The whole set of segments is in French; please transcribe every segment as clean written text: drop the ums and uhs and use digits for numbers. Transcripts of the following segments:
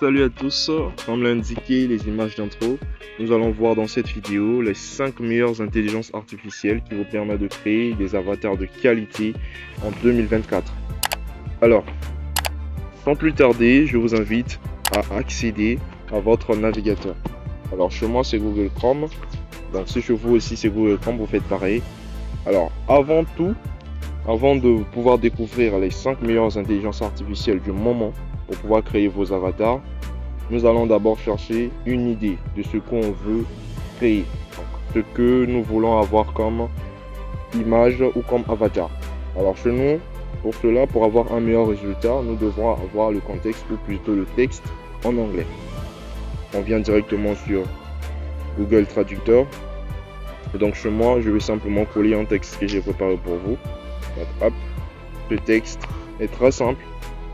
Salut à tous, comme l'indiqué les images d'intro, nous allons voir dans cette vidéo les 5 meilleures intelligences artificielles qui vous permettent de créer des avatars de qualité en 2024. Alors, sans plus tarder, je vous invite à accéder à votre navigateur. Alors chez moi c'est Google Chrome, donc si chez vous aussi c'est Google Chrome, vous faites pareil. Alors avant tout, avant de pouvoir découvrir les 5 meilleures intelligences artificielles du moment pour pouvoir créer vos avatars, nous allons d'abord chercher une idée de ce qu'on veut créer, ce que nous voulons avoir comme image ou comme avatar. Alors chez nous, pour cela, pour avoir un meilleur résultat, nous devrons avoir le contexte ou plutôt le texte en anglais. On vient directement sur Google Traducteur. Et donc chez moi, je vais simplement coller un texte que j'ai préparé pour vous. Donc, hop, le texte est très simple.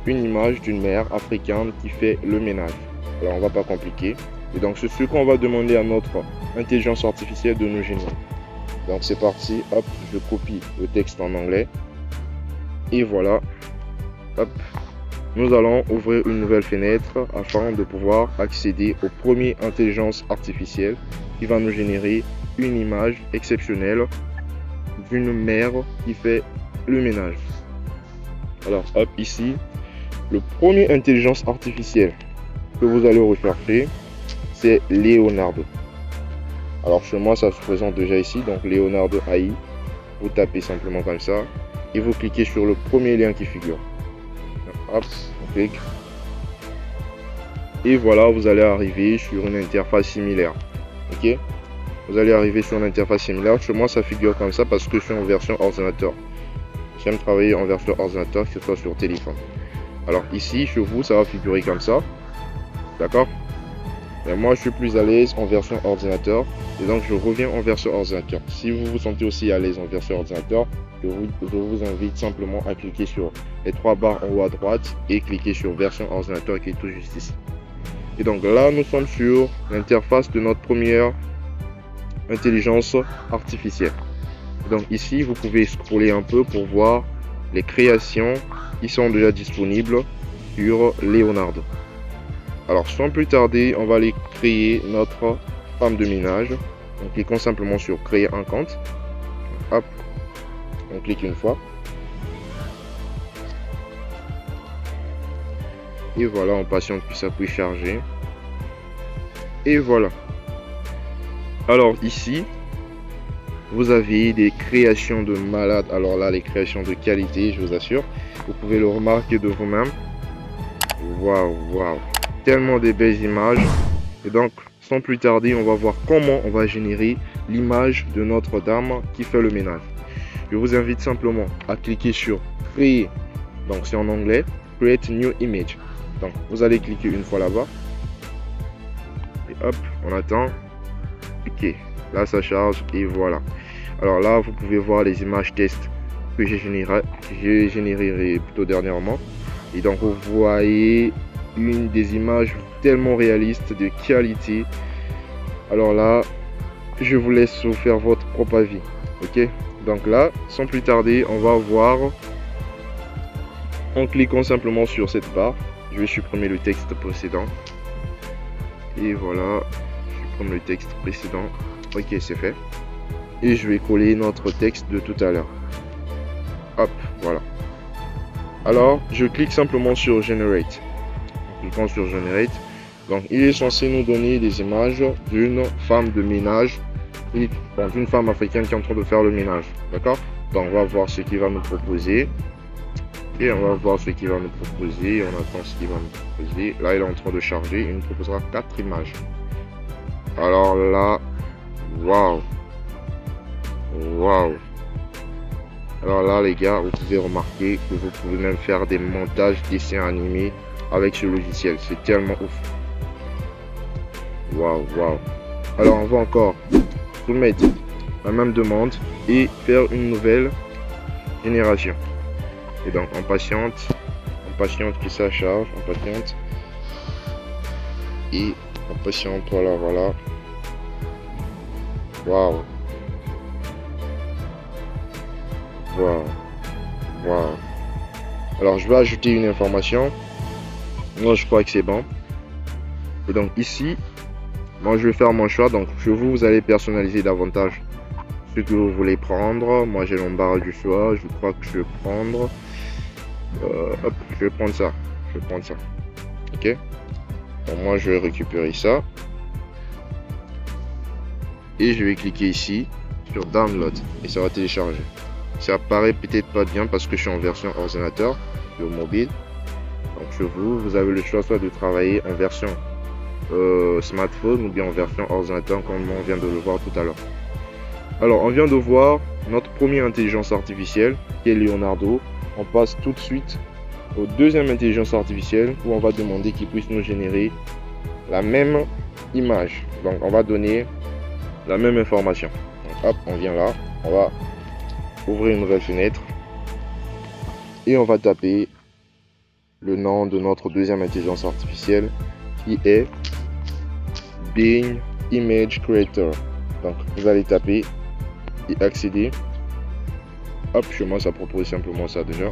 Une image d'une mère africaine qui fait le ménage. Alors on va pas compliquer. Et donc c'est ce qu'on va demander à notre intelligence artificielle de nous générer. Donc c'est parti, hop, je copie le texte en anglais. Et voilà, hop, nous allons ouvrir une nouvelle fenêtre afin de pouvoir accéder au premier intelligence artificielle qui va nous générer une image exceptionnelle d'une mère qui fait le ménage. Alors hop, ici, le premier intelligence artificielle que vous allez rechercher, c'est Leonardo. Alors chez moi, ça se présente déjà ici, donc Leonardo AI. Vous tapez simplement comme ça et vous cliquez sur le premier lien qui figure. Hop, on clique. Et voilà, vous allez arriver sur une interface similaire. Ok, vous allez arriver sur une interface similaire. Chez moi, ça figure comme ça parce que je suis en version ordinateur. J'aime travailler en version ordinateur, que ce soit sur téléphone. Alors ici, chez vous, ça va figurer comme ça. D'accord? Mais moi, je suis plus à l'aise en version ordinateur. Et donc, je reviens en version ordinateur. Si vous vous sentez aussi à l'aise en version ordinateur, je vous invite simplement à cliquer sur les 3 barres en haut à droite et cliquer sur version ordinateur qui est tout juste ici. Et donc là, nous sommes sur l'interface de notre première intelligence artificielle. Donc ici, vous pouvez scroller un peu pour voir les créations qui sont déjà disponibles sur Leonardo. Alors sans plus tarder, on va aller créer notre femme de ménage. Donc cliquons simplement sur créer un compte. Hop, on clique une fois. Et voilà, on patiente puis ça peut charger. Et voilà. Alors ici, vous avez des créations de malades. Alors là, les créations de qualité, je vous assure. Vous pouvez le remarquer de vous-même. Waouh, waouh. Tellement de belles images. Et donc, sans plus tarder, on va voir comment on va générer l'image de Notre-Dame qui fait le ménage. Je vous invite simplement à cliquer sur créer. Donc, c'est en anglais. Create new image. Donc, vous allez cliquer une fois là-bas. Et hop, on attend. Ok. Là, ça charge et voilà. Alors là, vous pouvez voir les images test que j'ai généré plutôt dernièrement. Et donc, vous voyez une des images tellement réalistes, de qualité. Alors là, je vous laisse vous faire votre propre avis. Ok? Donc là, sans plus tarder, on va voir en cliquant simplement sur cette barre. Je vais supprimer le texte précédent. Et voilà, je supprime le texte précédent. Ok, c'est fait. Et je vais coller notre texte de tout à l'heure. Hop, voilà. Alors, je clique simplement sur Generate. En cliquant sur Generate. Donc, il est censé nous donner des images d'une femme de ménage. D'une femme africaine qui est en train de faire le ménage. D'accord? Donc, on va voir ce qu'il va nous proposer. Et on va voir ce qu'il va nous proposer. On attend ce qu'il va nous proposer. Là, il est en train de charger. Il nous proposera 4 images. Alors là, waouh, waouh. Alors là les gars, vous pouvez remarquer que vous pouvez même faire des montages dessins animés avec ce logiciel. C'est tellement ouf. Waouh, waouh. Alors on va encore soumettre la même demande et faire une nouvelle génération. Et donc on patiente que ça charge, on patiente. Et on patiente, voilà, voilà. Waouh. Waouh. Waouh. Alors je vais ajouter une information. Moi je crois que c'est bon. Et donc ici, moi je vais faire mon choix. Donc chez vous, vous allez personnaliser davantage ce que vous voulez prendre. Moi j'ai l'embarras du choix. Je crois que je vais prendre hop, je vais prendre ça. Ok, donc moi je vais récupérer ça et je vais cliquer ici sur download et ça va télécharger. Ça paraît peut-être pas bien parce que je suis en version ordinateur ou mobile. Donc chez vous, vous avez le choix soit de travailler en version smartphone ou bien en version ordinateur comme on vient de le voir tout à l'heure. Alors on vient de voir notre première intelligence artificielle qui est Leonardo. On passe tout de suite au deuxième intelligence artificielle où on va demander qu'il puisse nous générer la même image. Donc on va donner la même information. Donc, hop, on vient là, on va ouvrir une nouvelle fenêtre et on va taper le nom de notre deuxième intelligence artificielle qui est Bing Image Creator. Donc vous allez taper et accéder. Hop, chez moi ça propose simplement ça déjà.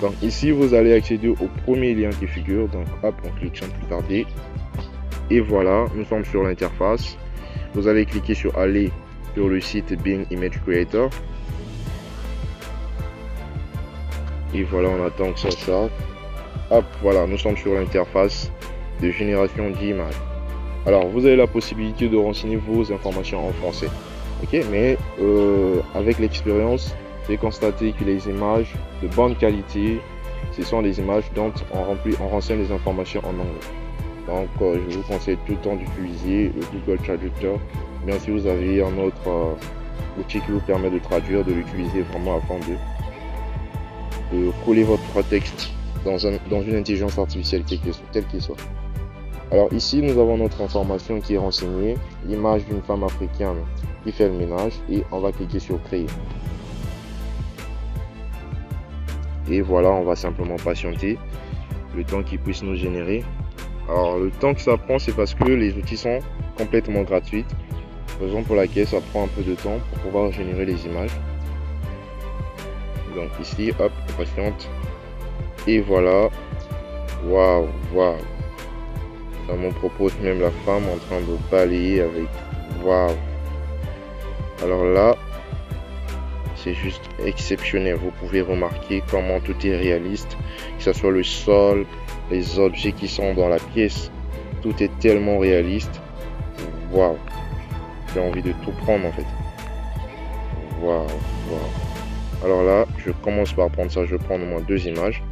Donc ici vous allez accéder au premier lien qui figure. Donc hop, on clique sans plus tarder. Et voilà, nous sommes sur l'interface. Vous allez cliquer sur aller sur le site Bing Image Creator. Et voilà, on attend que ça charge. Hop, voilà, nous sommes sur l'interface de génération d'images. Alors vous avez la possibilité de renseigner vos informations en français. Ok, mais avec l'expérience, j'ai constaté que les images de bonne qualité, ce sont des images dont on renseigne les informations en anglais. Donc je vous conseille tout le temps d'utiliser le Google Traductor. Bien si vous avez un autre outil qui vous permet de traduire, de l'utiliser vraiment afin de coller votre texte dans une intelligence artificielle telle qu'elle soit. Alors ici nous avons notre information qui est renseignée, l'image d'une femme africaine qui fait le ménage et on va cliquer sur créer. Et voilà, on va simplement patienter le temps qu'il puisse nous générer. Alors le temps que ça prend, c'est parce que les outils sont complètement gratuits, raison pour laquelle ça prend un peu de temps pour pouvoir générer les images. Donc ici, hop, on patiente. Et voilà, waouh, ça me propose même la femme en train de balayer avec, waouh. Alors là, c'est juste exceptionnel. Vous pouvez remarquer comment tout est réaliste, que ce soit le sol, les objets qui sont dans la pièce, tout est tellement réaliste. Waouh, j'ai envie de tout prendre en fait. Waouh. Alors là, je commence par prendre ça, je vais prendre au moins 2 images.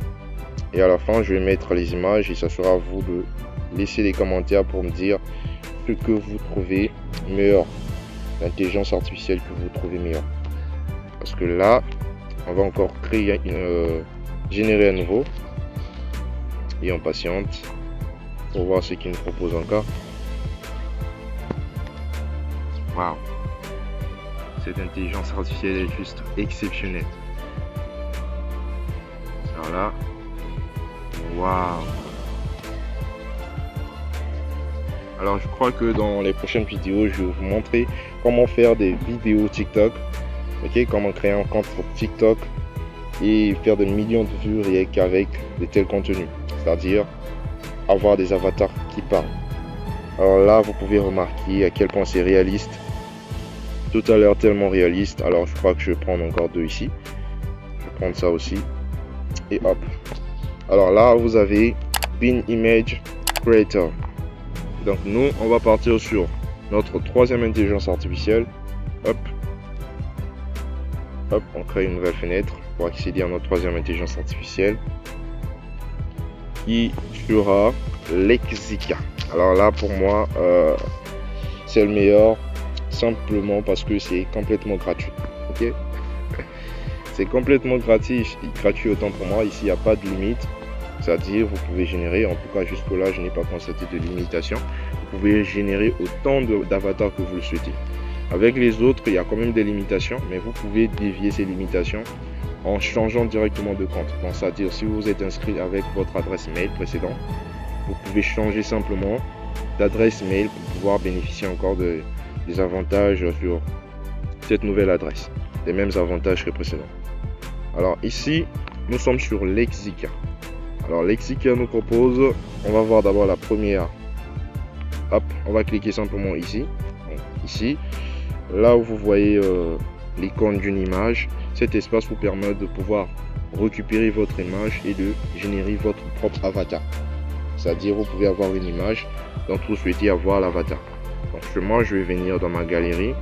Et à la fin, je vais mettre les images et ça sera à vous de laisser des commentaires pour me dire ce que vous trouvez meilleur, l'intelligence artificielle que vous trouvez meilleure. Parce que là, on va encore créer générer à nouveau et on patiente pour voir ce qu'il nous propose encore. Waouh, cette intelligence artificielle est juste exceptionnelle. Alors là, waouh. Alors je crois que dans les prochaines vidéos, je vais vous montrer comment faire des vidéos TikTok. Ok, comment créer un compte TikTok et faire des millions de vues rien qu'avec de tels contenus. C'est-à-dire avoir des avatars qui parlent. Alors là, vous pouvez remarquer à quel point c'est réaliste. Tout à l'heure, tellement réaliste. Alors je crois que je vais prendre encore 2 ici. Je vais prendre ça aussi. Et hop. Alors là, vous avez Bing Image Creator. Donc nous, on va partir sur notre troisième intelligence artificielle. Hop. Hop, on crée une nouvelle fenêtre pour accéder à notre troisième intelligence artificielle qui sera Lexica. Alors là, pour moi, c'est le meilleur simplement parce que c'est complètement gratuit. Ok, c'est complètement gratuit autant pour moi. Ici, il n'y a pas de limite. C'est-à-dire, vous pouvez générer, en tout cas jusque-là, je n'ai pas constaté de limitation. Vous pouvez générer autant d'avatars que vous le souhaitez. Avec les autres, il y a quand même des limitations, mais vous pouvez dévier ces limitations en changeant directement de compte. Donc, c'est-à-dire, si vous êtes inscrit avec votre adresse mail précédente, vous pouvez changer simplement d'adresse mail pour pouvoir bénéficier encore des avantages sur cette nouvelle adresse. Les mêmes avantages que précédents. Alors ici, nous sommes sur Lexica. Alors Lexica nous propose, on va voir d'abord la première hop, on va cliquer simplement ici. Donc, ici, là où vous voyez l'icône d'une image, cet espace vous permet de pouvoir récupérer votre image et de générer votre propre avatar. C'est-à-dire, vous pouvez avoir une image dont vous souhaitez avoir l'avatar. Donc, moi, je vais venir dans ma galerie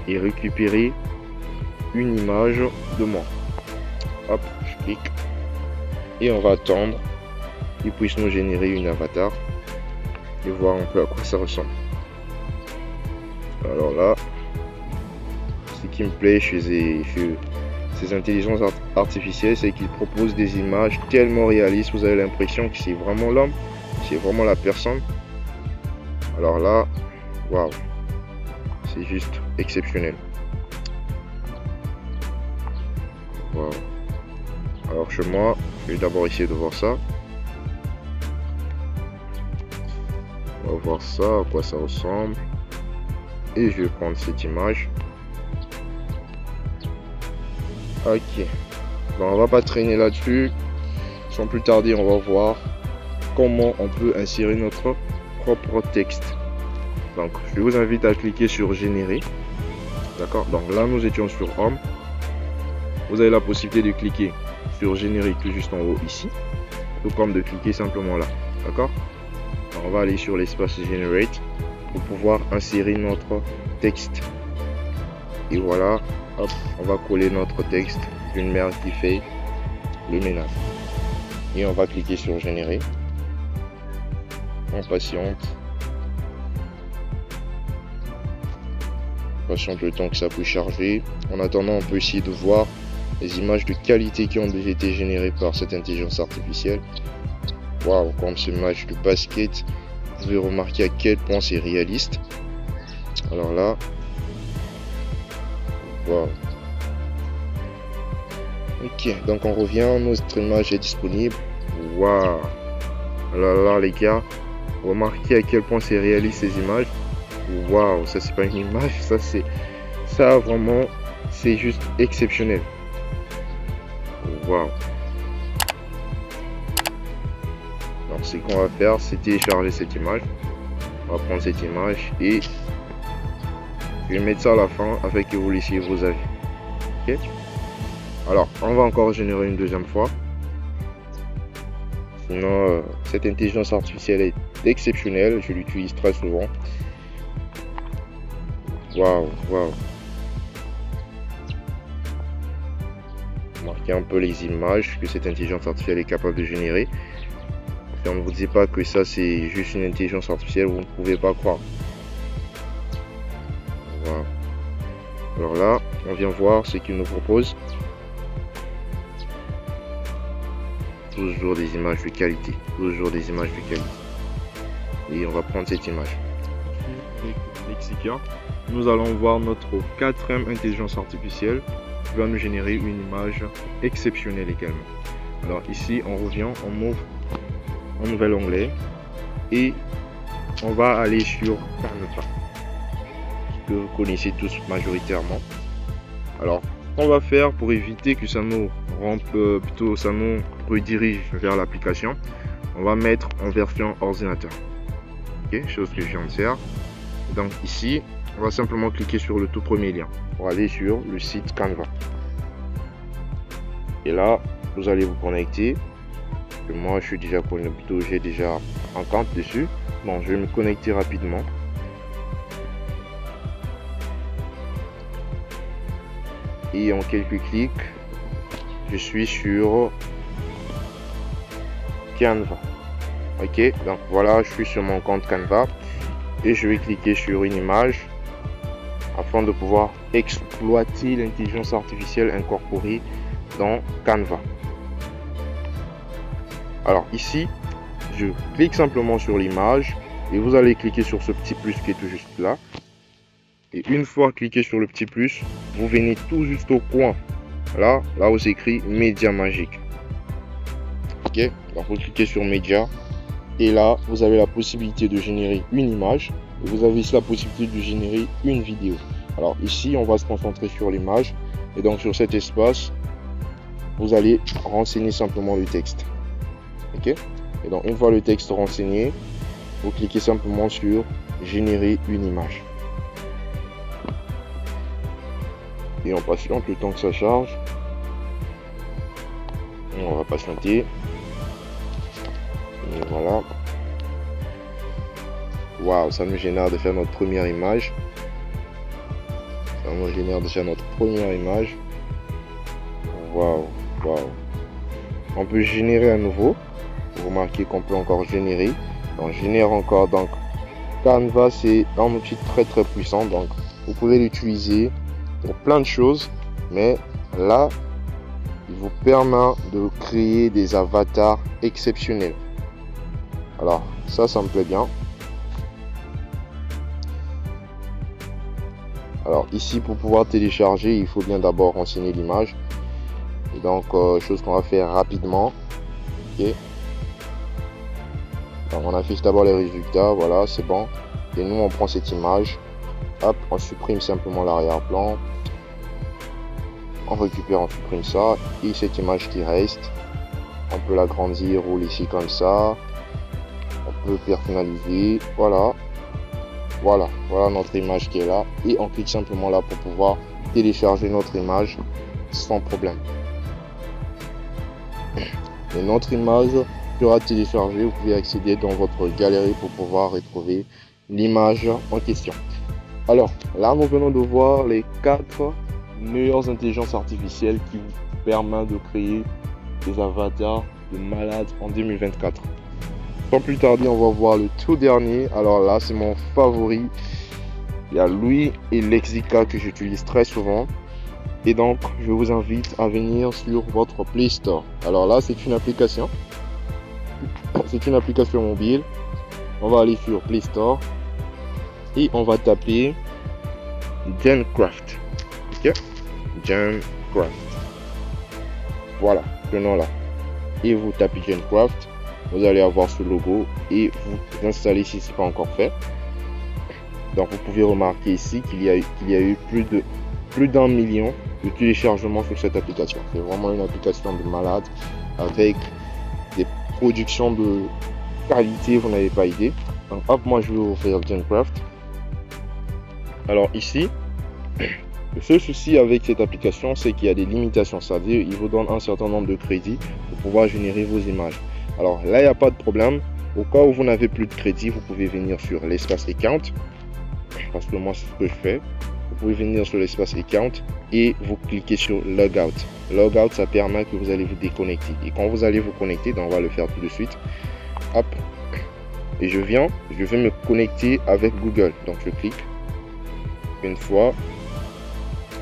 et récupérer une image de moi. Hop, je clique et on va attendre qu'il puisse nous générer une avatar et voir un peu à quoi ça ressemble. Alors là, ce qui me plaît chez ces intelligences artificielles, c'est qu'ils proposent des images tellement réalistes, vous avez l'impression que c'est vraiment l'homme, c'est vraiment la personne. Alors là, waouh, c'est juste exceptionnel. Wow. Alors chez moi, je vais d'abord essayer de voir ça. On va voir ça, à quoi ça ressemble. Et je vais prendre cette image. Ok. Bon, on va pas traîner là-dessus. Sans plus tarder, on va voir comment on peut insérer notre propre texte. Donc, je vous invite à cliquer sur générer. D'accord. Donc là, nous étions sur Home. Vous avez la possibilité de cliquer sur générer tout juste en haut ici, tout comme de cliquer simplement là. D'accord. On va aller sur l'espace Generate pour pouvoir insérer notre texte. Et voilà, hop, on va coller notre texte d'une mère qui fait le ménage. Et on va cliquer sur générer. On patiente. Patiente le temps que ça puisse charger. En attendant, on peut essayer de voir les images de qualité qui ont déjà été générées par cette intelligence artificielle. Waouh, comme ce match de basket, vous pouvez remarquer à quel point c'est réaliste. Alors là, waouh. Ok, donc on revient, notre image est disponible. Waouh, là les gars, remarquez à quel point c'est réaliste ces images. Waouh, ça c'est pas une image, ça vraiment, c'est juste exceptionnel. Waouh. Donc ce qu'on va faire, c'est télécharger cette image. On va prendre cette image et je vais mettre ça à la fin afin que vous laissiez vos avis. Ok. Alors on va encore générer une deuxième fois. Sinon cette intelligence artificielle est exceptionnelle. Je l'utilise très souvent. Waouh, waouh. Marquez un peu les images que cette intelligence artificielle est capable de générer. Et on ne vous dit pas que ça c'est juste une intelligence artificielle, vous ne pouvez pas croire. Voilà. Alors là, on vient voir ce qu'il nous propose. Toujours des images de qualité. Toujours des images de qualité. Et on va prendre cette image. Avec Lexica, nous allons voir notre quatrième intelligence artificielle qui va nous générer une image exceptionnelle également. Alors ici, on revient, on ouvre un nouvel onglet et on va aller sur Canva, que vous connaissez tous majoritairement. Alors, on va faire pour éviter que ça nous ça nous redirige vers l'application. On va mettre en version ordinateur. Ok, chose que je viens de faire. Donc ici, on va simplement cliquer sur le tout premier lien pour aller sur le site Canva. Et là, vous allez vous connecter. Que moi, je suis déjà connecté, j'ai déjà un compte dessus. Bon, je vais me connecter rapidement. Et en quelques clics, je suis sur Canva. Ok, donc voilà, je suis sur mon compte Canva et je vais cliquer sur une image afin de pouvoir exploiter l'intelligence artificielle incorporée dans Canva. Alors ici, je clique simplement sur l'image et vous allez cliquer sur ce petit plus qui est tout juste là. Et une fois cliqué sur le petit plus, vous venez tout juste au coin. Là où c'est écrit Média Magique. Ok, donc vous cliquez sur Média. Et là, vous avez la possibilité de générer une image. Et vous avez aussi la possibilité de générer une vidéo. Alors ici, on va se concentrer sur l'image. Et donc sur cet espace, vous allez renseigner simplement le texte. Ok. Et donc une fois le texte renseigné, vous cliquez simplement sur générer une image. Et on patiente le temps que ça charge. On va patienter. Et voilà. Waouh, ça nous génère de faire notre première image. Ça nous génère de faire notre première image. Waouh, waouh. On peut générer à nouveau. Vous remarquez qu'on peut encore générer. On génère encore. Donc Canva, c'est un outil très puissant. Donc vous pouvez l'utiliser pour plein de choses. Mais là, il vous permet de créer des avatars exceptionnels. Alors ça me plaît bien. Alors ici, pour pouvoir télécharger, il faut bien d'abord renseigner l'image. Et donc chose qu'on va faire rapidement. Ok. Donc on affiche d'abord les résultats. Voilà, c'est bon. Et nous on prend cette image. Hop, on supprime simplement l'arrière-plan. On récupère, on supprime ça. Et cette image qui reste, on peut l'agrandir ou ici comme ça. On peut personnaliser. Voilà. Voilà notre image qui est là. Et on clique simplement là pour pouvoir télécharger notre image sans problème. Et notre image sera téléchargée. Vous pouvez accéder dans votre galerie pour pouvoir retrouver l'image en question. Alors là, nous venons de voir les 4 meilleures intelligences artificielles qui vous permettent de créer des avatars de malades en 2024. Sans plus tarder, on va voir le tout dernier. Alors là, c'est mon favori. Il y a lui et Lexica que j'utilise très souvent. Et donc, je vous invite à venir sur votre Play Store. Alors là, c'est une application. C'est une application mobile. On va aller sur Play Store. Et on va taper GenCraft. Ok, GenCraft. Voilà, ce nom-là. Et vous tapez GenCraft. Vous allez avoir ce logo et vous installez si ce n'est pas encore fait. Donc vous pouvez remarquer ici qu'il y a eu plus d'1 million de téléchargements sur cette application. C'est vraiment une application de malade avec des productions de qualité, vous n'avez pas idée. Donc hop, moi je vais ouvrir GenCraft. Alors ici, le seul souci avec cette application, c'est qu'il y a des limitations. C'est-à-dire il vous donne un certain nombre de crédits pour pouvoir générer vos images. Alors là, il n'y a pas de problème. Au cas où vous n'avez plus de crédit, vous pouvez venir sur l'espace account. Parce que moi, c'est ce que je fais. Vous pouvez venir sur l'espace account et vous cliquez sur Logout. Logout, ça permet que vous allez vous déconnecter. Et quand vous allez vous connecter, donc on va le faire tout de suite. Hop. Et je vais me connecter avec Google. Donc je clique une fois.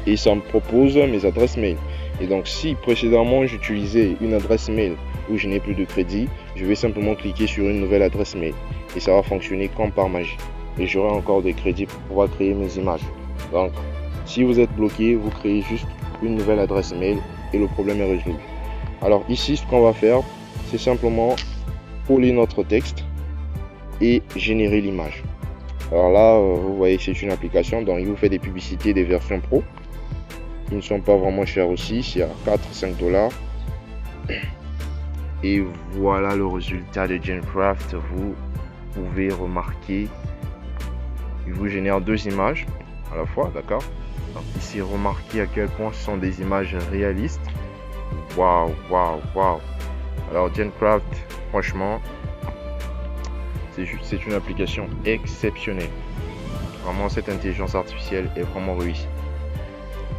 Et ça me propose mes adresses mail. Et donc si précédemment j'utilisais une adresse mail où je n'ai plus de crédit, je vais simplement cliquer sur une nouvelle adresse mail et ça va fonctionner comme par magie et j'aurai encore des crédits pour pouvoir créer mes images. Donc si vous êtes bloqué, vous créez juste une nouvelle adresse mail et le problème est résolu. Alors ici, ce qu'on va faire, c'est simplement coller notre texte et générer l'image. Alors là, vous voyez, c'est une application, donc il vous fait des publicités des versions pro qui ne sont pas vraiment chères aussi, c'est à 4-5 $. Et voilà le résultat de GenCraft. Vous pouvez remarquer, il vous génère 2 images à la fois, d'accord. Donc ici, remarquez à quel point ce sont des images réalistes. Waouh. Alors GenCraft, franchement, c'est une application exceptionnelle. Vraiment, cette intelligence artificielle est vraiment réussie.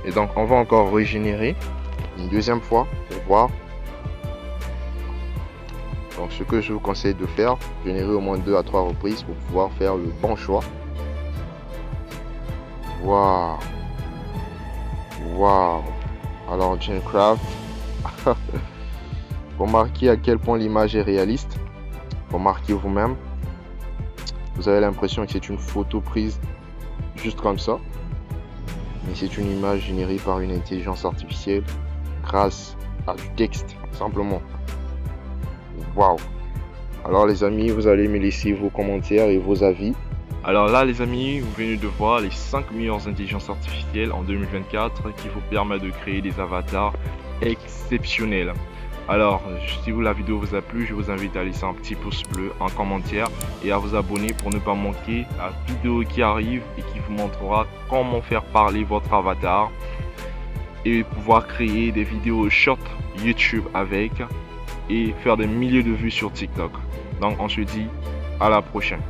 Et donc, on va encore régénérer une deuxième fois pour voir. Donc, ce que je vous conseille de faire, générer au moins 2 à 3 reprises pour pouvoir faire le bon choix. Waouh. Alors, GenCraft, remarquez à quel point l'image est réaliste. Remarquez vous-même. Vous avez l'impression que c'est une photo prise juste comme ça. Mais c'est une image générée par une intelligence artificielle grâce à du texte, simplement. Waouh. Alors les amis, vous allez me laisser vos commentaires et vos avis. Alors là les amis, vous venez de voir les 5 meilleures intelligences artificielles en 2024 qui vous permettent de créer des avatars exceptionnels. Alors, si la vidéo vous a plu, je vous invite à laisser un petit pouce bleu, un commentaire et à vous abonner pour ne pas manquer la vidéo qui arrive et qui vous montrera comment faire parler votre avatar et pouvoir créer des vidéos short YouTube avec et faire des milliers de vues sur TikTok. Donc on se dit à la prochaine.